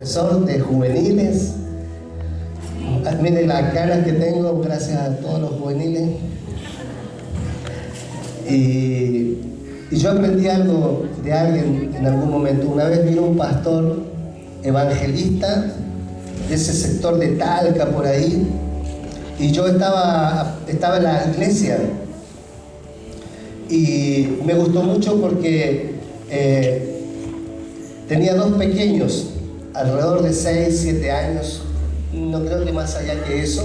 Profesor de juveniles. Miren las ganas que tengo, gracias a todos los juveniles. Y yo aprendí algo de alguien en algún momento. Una vez vino un pastor evangelista de ese sector de Talca, por ahí, y yo estaba en la iglesia. Y me gustó mucho porque tenía dos pequeños, alrededor de 6, 7 años, no creo que más allá que eso.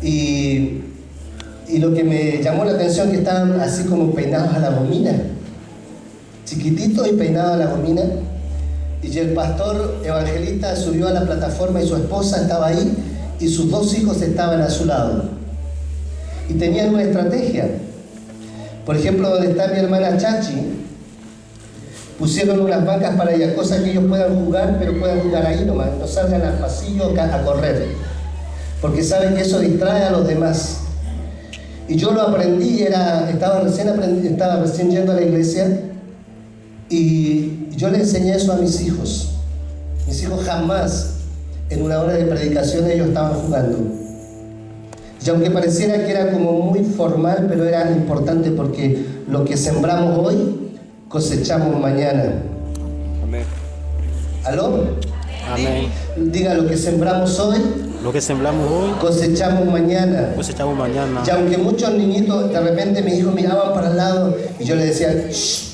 Y lo que me llamó la atención que estaban así como peinados a la gomina, chiquititos y peinados a la gomina. Y el pastor evangelista subió a la plataforma y su esposa estaba ahí y sus dos hijos estaban a su lado. Y tenían una estrategia. Por ejemplo, donde está mi hermana Chachi, pusieron unas bancas para ella, cosa que ellos puedan jugar, pero puedan jugar ahí nomás, no salgan al pasillo a correr, porque saben que eso distrae a los demás. Y yo lo aprendí, estaba recién yendo a la iglesia, y yo le enseñé eso a mis hijos. Mis hijos jamás, en una hora de predicación, ellos estaban jugando. Y aunque pareciera que era como muy formal, pero era importante porque lo que sembramos hoy, cosechamos mañana. Amén. ¿Aló? Amén. Diga, lo que sembramos hoy, Lo que sembramos hoy, cosechamos mañana. cosechamos mañana. Y aunque muchos niñitos, de repente mis hijos miraban para el lado y yo les decía, shh.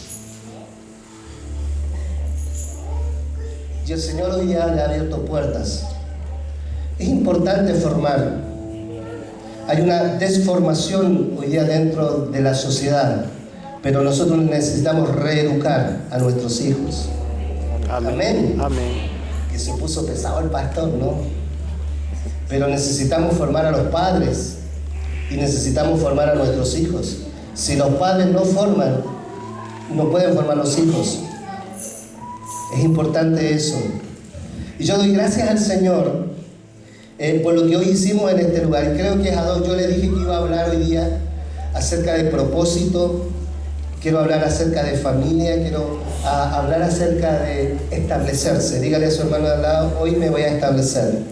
Y el Señor hoy ya le ha abierto puertas. Es importante formar. Hay una desformación hoy día dentro de la sociedad, pero nosotros necesitamos reeducar a nuestros hijos. Amén. Amén. Que se puso pesado el pastor, ¿no? Pero necesitamos formar a los padres y necesitamos formar a nuestros hijos. Si los padres no forman, no pueden formar los hijos. Es importante eso. Y yo doy gracias al Señor por lo que hoy hicimos en este lugar. Y creo que es a dos. Yo le dije que iba a hablar hoy día acerca de propósito. Quiero hablar acerca de familia, quiero hablar acerca de establecerse. Dígale a su hermano de al lado, hoy me voy a establecer.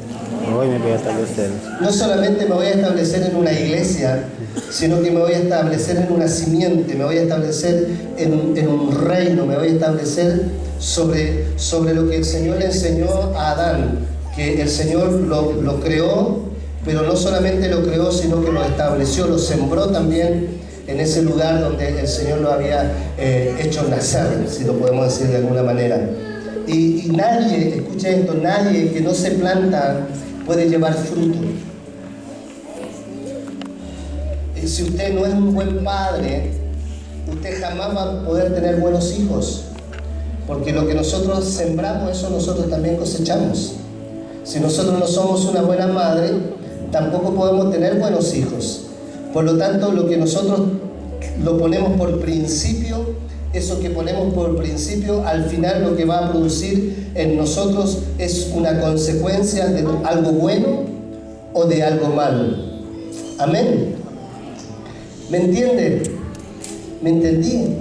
Hoy me voy a establecer. No solamente me voy a establecer en una iglesia, sino que me voy a establecer en una simiente, me voy a establecer en un reino, me voy a establecer sobre lo que el Señor le enseñó a Adán, que el Señor lo creó, pero no solamente lo creó, sino que lo estableció, lo sembró también en ese lugar donde el Señor lo había hecho nacer, si lo podemos decir de alguna manera. Y nadie, escuche esto, nadie que no se planta puede llevar fruto. Si usted no es un buen padre, usted jamás va a poder tener buenos hijos, porque lo que nosotros sembramos, eso nosotros también cosechamos. Si nosotros no somos una buena madre, tampoco podemos tener buenos hijos. Por lo tanto, lo que nosotros lo ponemos por principio, eso que ponemos por principio, al final lo que va a producir en nosotros es una consecuencia de algo bueno o de algo malo. Amén. ¿Me entiende? ¿Me entendí?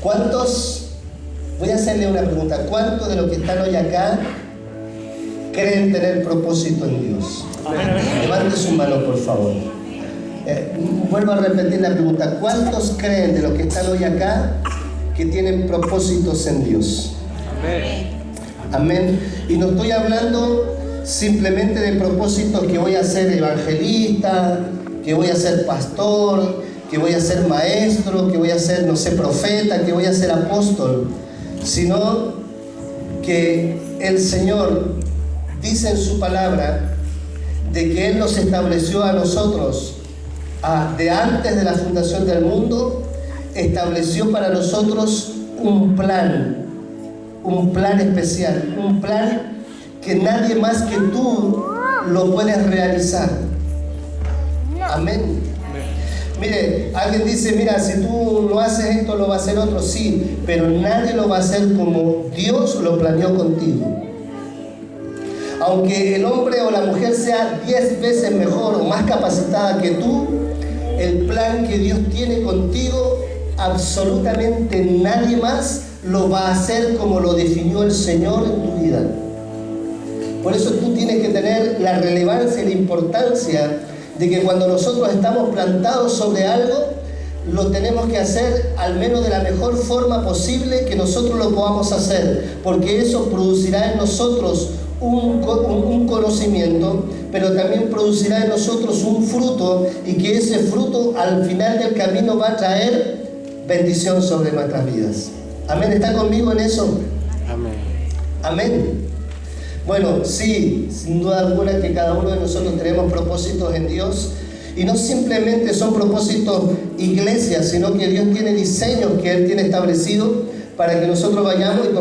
¿Cuántos? Voy a hacerle una pregunta. ¿Cuántos de los que están hoy acá creen tener propósito en Dios? Levante su mano, por favor. Vuelvo a repetir la pregunta. ¿Cuántos creen de los que están hoy acá que tienen propósitos en Dios? Amén. Amén. Y no estoy hablando simplemente de propósitos que voy a ser evangelista, que voy a ser pastor, que voy a ser maestro, que voy a ser, no sé, profeta, que voy a ser apóstol, sino que el Señor dice en su palabra de que Él nos estableció a nosotros de antes de la fundación del mundo, estableció para nosotros un plan especial, un plan que nadie más que tú lo puedes realizar. Amén. Mire, alguien dice, mira, si tú no haces esto, lo va a hacer otro, sí, pero nadie lo va a hacer como Dios lo planeó contigo. Aunque el hombre o la mujer sea 10 veces mejor o más capacitada que tú, el plan que Dios tiene contigo absolutamente nadie más lo va a hacer como lo definió el Señor en tu vida. Por eso tú tienes que tener la relevancia y la importancia de que cuando nosotros estamos plantados sobre algo, lo tenemos que hacer al menos de la mejor forma posible que nosotros lo podamos hacer, porque eso producirá en nosotros un conocimiento, pero también producirá en nosotros un fruto, y que ese fruto al final del camino va a traer bendición sobre nuestras vidas. Amén, ¿está conmigo en eso? Amén. Amén. Bueno, sí, sin duda alguna que cada uno de nosotros tenemos propósitos en Dios, y no simplemente son propósitos iglesias, sino que Dios tiene diseños que Él tiene establecido para que nosotros vayamos y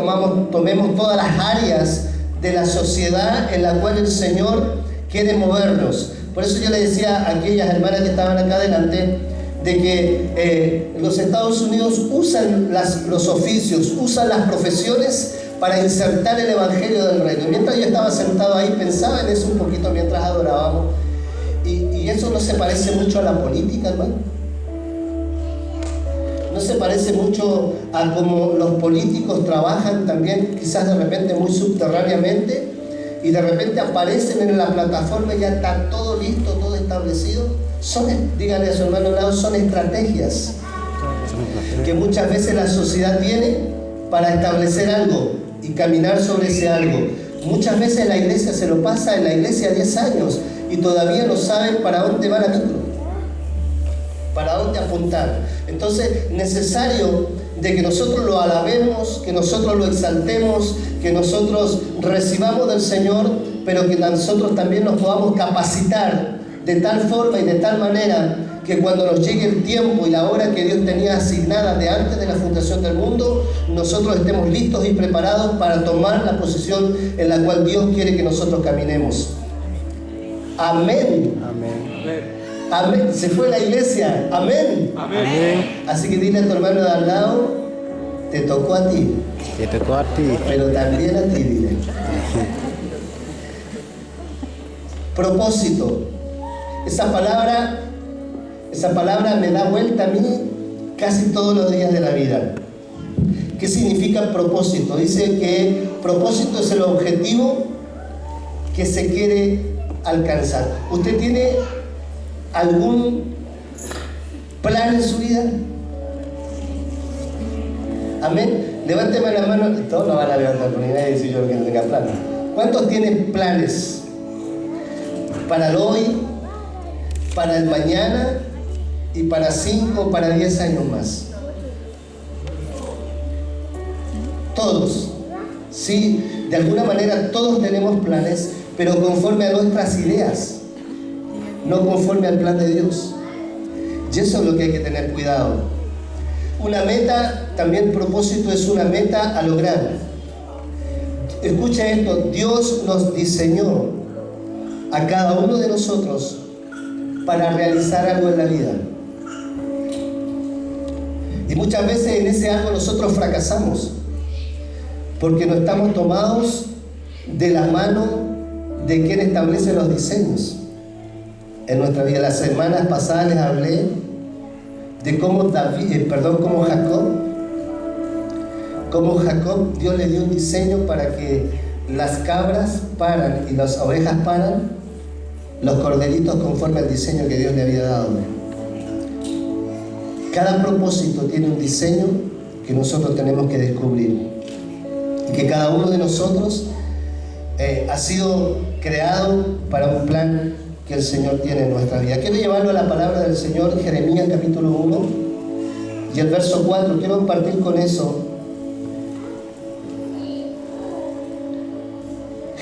tomemos todas las áreas de la sociedad en la cual el Señor quiere movernos. Por eso yo le decía a aquellas hermanas que estaban acá adelante, de que los Estados Unidos usan los oficios, usan las profesiones para insertar el Evangelio del Reino. Mientras yo estaba sentado ahí, pensaba en eso un poquito mientras adorábamos. Y eso no se parece mucho a la política, hermano. No se parece mucho a cómo los políticos trabajan también, quizás de repente muy subterráneamente, y de repente aparecen en la plataforma y ya está todo listo, todo establecido. Díganle a su hermano al lado, son estrategias que muchas veces la sociedad tiene para establecer algo y caminar sobre ese algo. Muchas veces la iglesia se lo pasa en la iglesia 10 años y todavía no saben para dónde va la micro, para dónde apuntar. Entonces, necesario de que nosotros lo alabemos, que nosotros lo exaltemos, que nosotros recibamos del Señor, pero que nosotros también nos podamos capacitar de tal forma y de tal manera que cuando nos llegue el tiempo y la hora que Dios tenía asignada de antes de la fundación del mundo, nosotros estemos listos y preparados para tomar la posición en la cual Dios quiere que nosotros caminemos. Amén. Amén. Amén. Se fue la iglesia. Amén. Amén. Así que dile a tu hermano de al lado, te tocó a ti. Te tocó a ti. Pero también a ti, dile. Propósito. Esa palabra me da vuelta a mí casi todos los días de la vida. ¿Qué significa propósito? Dice que propósito es el objetivo que se quiere alcanzar. ¿Usted tiene algún plan en su vida? Amén. Levánteme la mano. Todos no van a levantar por ni nadie decir yo que no tenga plan. ¿Cuántos tienen planes para el hoy, para el mañana y para 5 para 10 años más? Todos. Sí, de alguna manera todos tenemos planes, pero conforme a nuestras ideas, no conforme al plan de Dios. Y eso es lo que hay que tener cuidado. Una meta, también propósito, es una meta a lograr. Escucha esto, Dios nos diseñó a cada uno de nosotros para realizar algo en la vida. Y muchas veces en ese algo nosotros fracasamos, porque no estamos tomados de la mano de quien establece los diseños en nuestra vida. Las semanas pasadas les hablé de cómo Jacob, Dios le dio un diseño para que las cabras paran y las ovejas paran, los corderitos conforme al diseño que Dios le había dado. Cada propósito tiene un diseño que nosotros tenemos que descubrir, y que cada uno de nosotros ha sido creado para un plan que el Señor tiene en nuestra vida. Quiero llevarlo a la palabra del Señor, Jeremías capítulo 1 y el verso 4. Quiero compartir con eso.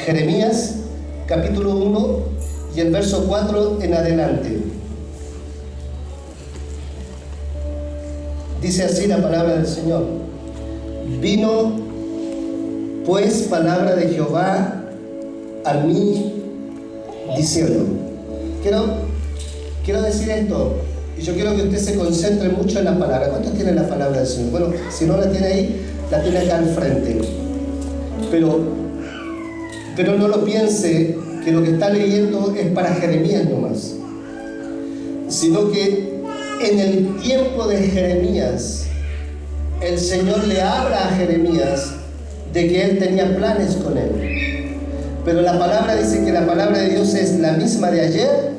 Jeremías capítulo 1 y el verso 4 en adelante. Dice así la palabra del Señor. Vino pues palabra de Jehová a mí diciendo. Quiero decir esto, y yo quiero que usted se concentre mucho en la palabra. ¿Cuántos tienen la palabra del Señor? Bueno, si no la tiene ahí, la tiene acá al frente. Pero no lo piense que lo que está leyendo es para Jeremías nomás, sino que en el tiempo de Jeremías el Señor le habla a Jeremías de que Él tenía planes con él. Pero la palabra dice que la palabra de Dios es la misma de ayer,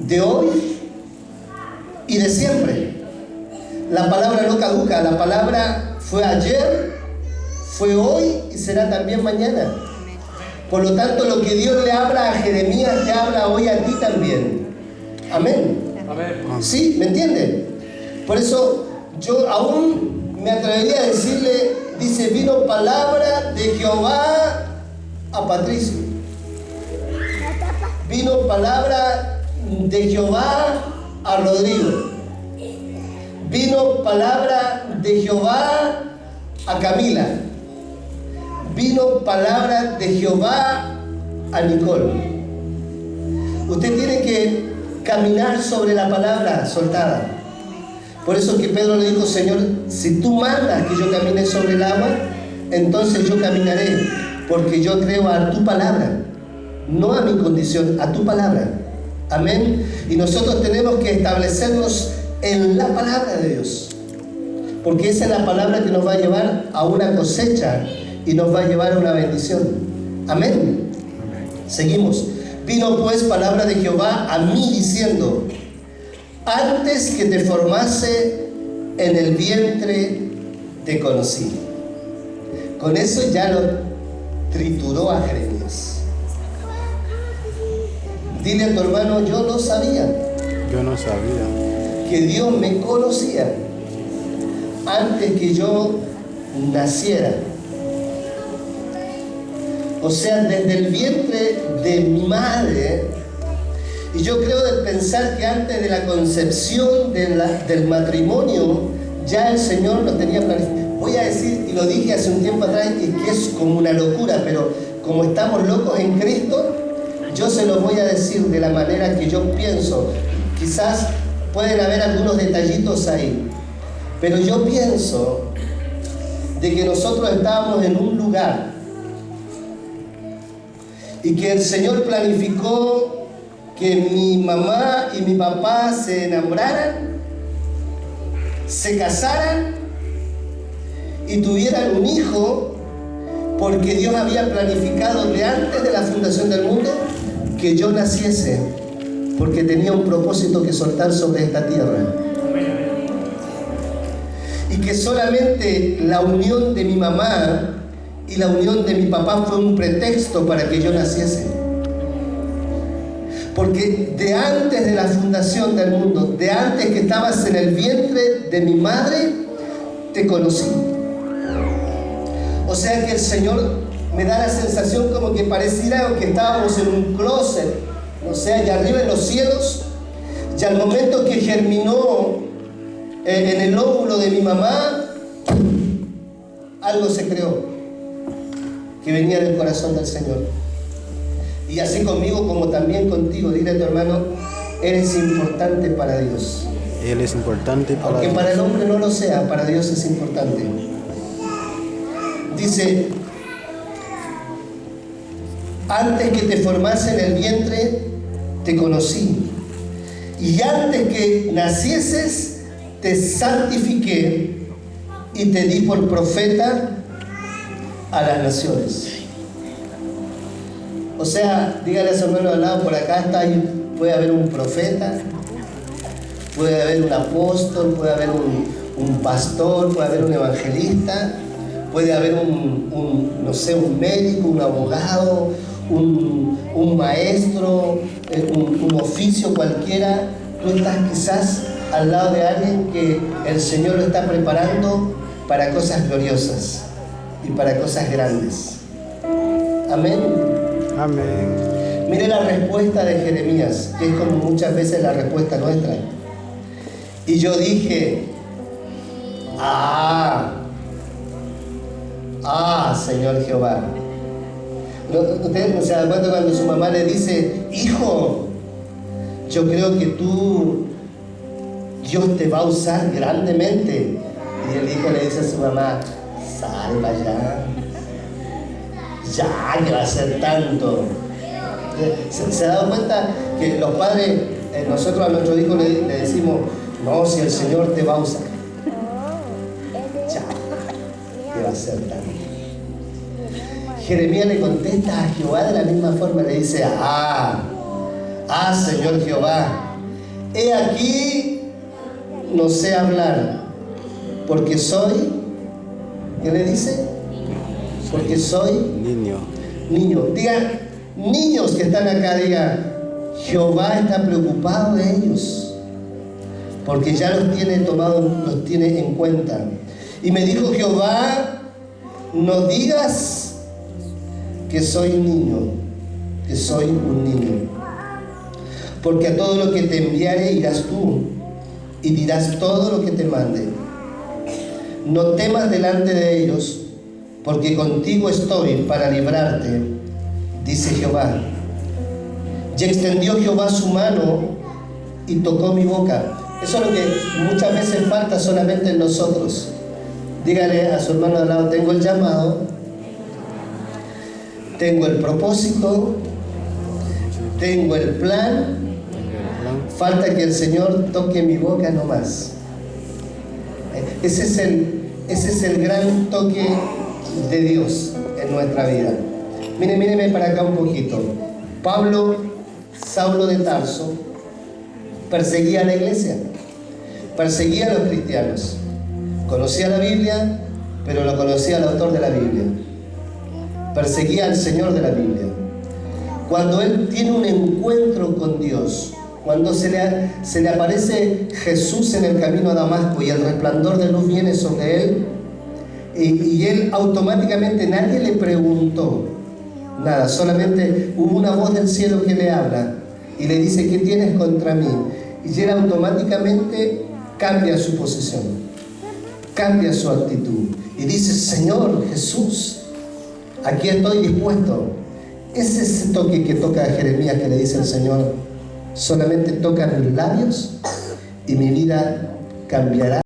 de hoy y de siempre. La palabra no caduca, la palabra fue ayer, fue hoy y será también mañana. Por lo tanto, lo que Dios le habla a Jeremías, te habla hoy a ti también. Amén. Amén. ¿Sí? ¿Me entienden? Por eso yo aún me atrevería a decirle, dice, vino palabra de Jehová a Patricio. Vino palabra de Jehová a Rodrigo. Vino palabra de Jehová a Camila. Vino palabra de Jehová a Nicole. Usted tiene que caminar sobre la palabra soltada. Por eso que Pedro le dijo, Señor, si tú mandas que yo camine sobre el agua, entonces yo caminaré, porque yo creo a tu palabra, no a mi condición, a tu palabra. Amén. Y nosotros tenemos que establecernos en la palabra de Dios, porque esa es la palabra que nos va a llevar a una cosecha y nos va a llevar a una bendición. Amén. Seguimos. Vino pues palabra de Jehová a mí diciendo, antes que te formase en el vientre te conocí. Con eso ya lo trituró a Jeremías. Dile a tu hermano, yo no sabía. Yo no sabía. Que Dios me conocía antes que yo naciera. O sea, desde el vientre de mi madre. Y yo creo de pensar que antes de la concepción del matrimonio, ya el Señor lo tenía planificado. Voy a decir, y lo dije hace un tiempo atrás, y que es como una locura, pero como estamos locos en Cristo, yo se los voy a decir de la manera que yo pienso. Quizás pueden haber algunos detallitos ahí, pero yo pienso de que nosotros estábamos en un lugar y que el Señor planificó que mi mamá y mi papá se enamoraran, se casaran y tuvieran un hijo, porque Dios había planificado de antes de la fundación del mundo que yo naciese, porque tenía un propósito que soltar sobre esta tierra. Y que solamente la unión de mi mamá y la unión de mi papá fue un pretexto para que yo naciese. Porque de antes de la fundación del mundo, de antes que estabas en el vientre de mi madre, te conocí. O sea que el Señor me da la sensación como que pareciera que estábamos en un closet, o sea, allá arriba en los cielos, y al momento que germinó en el óvulo de mi mamá, algo se creó, que venía del corazón del Señor. Y así conmigo como también contigo, dile a tu hermano, eres importante para Dios. Él es importante para Aunque Dios. para el hombre no lo sea, para Dios es importante. Dice, antes que te formase en el vientre, te conocí. Y antes que nacieses, te santifiqué y te di por profeta a las naciones. O sea, dígale a su hermano al lado, por acá está, puede haber un profeta, puede haber un apóstol, puede haber un pastor, puede haber un evangelista, puede haber no sé, un médico, un abogado, un maestro, un oficio cualquiera. Tú estás quizás al lado de alguien que el Señor lo está preparando para cosas gloriosas y para cosas grandes. Amén. Amén. Mire la respuesta de Jeremías, que es como muchas veces la respuesta nuestra. Y yo dije, Señor Jehová. ¿Usted no se da cuenta cuando su mamá le dice, hijo, yo creo que Dios te va a usar grandemente? Y el hijo le dice a su mamá, salva ya que va a ser tanto. ¿Se ha dado cuenta que los padres, nosotros a nuestros hijos le decimos, no, si el Señor te va a usar? va a ser tanto. Jeremías le contesta a Jehová de la misma forma, le dice, Señor Jehová, he aquí, no sé hablar, porque soy, ¿qué le dice? Porque soy niño. Diga, niños que están acá, diga, Jehová está preocupado de ellos, porque ya los tiene en cuenta. Y me dijo Jehová, no digas que soy niño, que soy un niño, porque a todo lo que te enviare irás tú, y dirás todo lo que te mande. No temas delante de ellos, porque contigo estoy para librarte, dice Jehová. Y extendió Jehová su mano y tocó mi boca. Eso es lo que muchas veces falta solamente en nosotros. Dígale a su hermano de al lado, tengo el llamado, tengo el propósito, tengo el plan, falta que el Señor toque mi boca nomás. Ese es el gran toque de Dios en nuestra vida. Míreme para acá un poquito. Saulo de Tarso, perseguía a la iglesia, perseguía a los cristianos. Conocía la Biblia, pero no conocía al autor de la Biblia. Perseguía al Señor de la Biblia. Cuando él tiene un encuentro con Dios, cuando se le aparece Jesús en el camino a Damasco y el resplandor de luz viene sobre él, y él automáticamente, nadie le preguntó nada, solamente hubo una voz del cielo que le habla y le dice, ¿qué tienes contra mí? Y él automáticamente cambia su posición, cambia su actitud y dice, Señor Jesús, aquí estoy dispuesto. Es ese toque que toca a Jeremías, que le dice el Señor, solamente toca mis labios y mi vida cambiará.